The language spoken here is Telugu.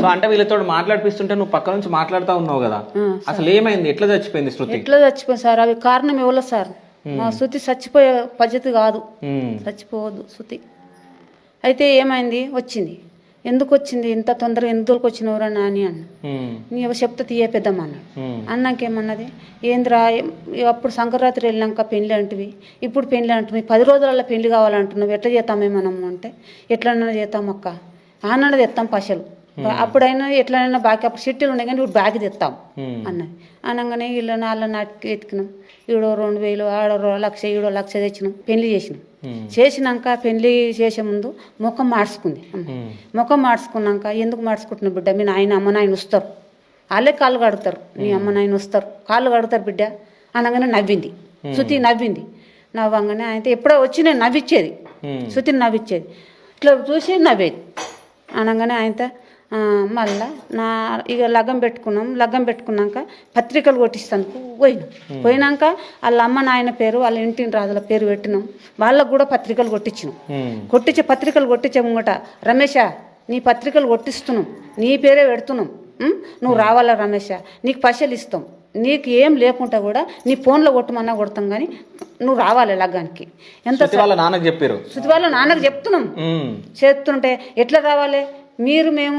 సో అంటే వీళ్ళతో మాట్లాడిపిస్తుంటే నువ్వు పక్క నుంచి మాట్లాడుతూ ఉన్నావు కదా, అసలు ఏమైంది, ఎట్లా చచ్చిపోయింది శృతి? ఎట్లా చచ్చిపోయింది సార్, అవి కారణం ఎవరో సార్. మా శృతి చచ్చిపోయే పద్ధతి కాదు, చచ్చిపోవద్దు శృతి. అయితే ఏమైంది, వచ్చింది. ఎందుకు వచ్చింది ఇంత తొందరగా, ఎందుకు వచ్చినవరా నాని అన్న. నీవు చెప్తే తీయ పెద్దమ్మ అన్నాడు. అన్నాకేమన్నది, ఏంద్రా అప్పుడు సంక్రాంతి వెళ్ళినాక పెళ్ళి అంటివి, ఇప్పుడు పెళ్ళి అంటున్నావు, 10 రోజులలో పెళ్లి కావాలంటున్నావు, ఎట్లా చేస్తామే మనం అంటే, ఎట్లన్నా చేస్తాం అక్క, ఆనన్నా తెస్తాం పైసలు, అప్పుడైనా ఎట్లయినా బాకీ, అప్పుడు చిట్టీలు ఉండే కానీ ఇప్పుడు బాకీ తెస్తాం అన్నది. అనగానే వీళ్ళ నాళ్ళ నాటికి ఎత్తుకున్నాం, ఈడో 2000, ఆడో 1,00,000, ఈడో 1,00,000 తెచ్చినాం, పెళ్లి చేసినాం. చేసినాక పెళ్లి చేసే ముందు ముఖం మార్చుకుంది. ముఖం మార్చుకున్నాక, ఎందుకు మార్చుకుంటున్నావు బిడ్డ, మీ నాయన అమ్మ నాయన వస్తారు, వాళ్ళే కాళ్ళు కడుగుతారు, మీ అమ్మ నాయన వస్తారు, కాళ్ళు కడుగుతారు బిడ్డ అనగానే నవ్వింది శృతి. నవ్వింది. నవ్వంగానే అయితే ఎప్పుడో వచ్చి నేను నవ్విచ్చేది, శృతిని నవ్విచ్చేది, ఇట్లా చూసి నవ్వేది. అనగానే ఆయన మళ్ళా ఇక లగ్గం పెట్టుకున్నాం. లగ్గం పెట్టుకున్నాక పత్రికలు కొట్టిస్తాను పోయినాక వాళ్ళ అమ్మ నాయన పేరు, వాళ్ళ ఇంటిని రాజుల పేరు పెట్టినాం. వాళ్ళకు కూడా పత్రికలు కొట్టించినాం. పత్రికలు కొట్టించే ముంగట, రమేష నీ పత్రికలు కొట్టిస్తున్నాం, నీ పేరే పెడుతున్నాం, నువ్వు రావాలా రమేష, నీకు పైసలు ఇస్తాం, నీకు ఏం లేకుండా కూడా నీ ఫోన్లో కొట్టమన్నా కొడతాం కానీ నువ్వు రావాలి లగ్గానికి. ఎంత నాన్నకు చెప్పారు, శృతి వాళ్ళ నాన్నకు చెప్తున్నాం. చేస్తుంటే ఎట్లా రావాలి, మేము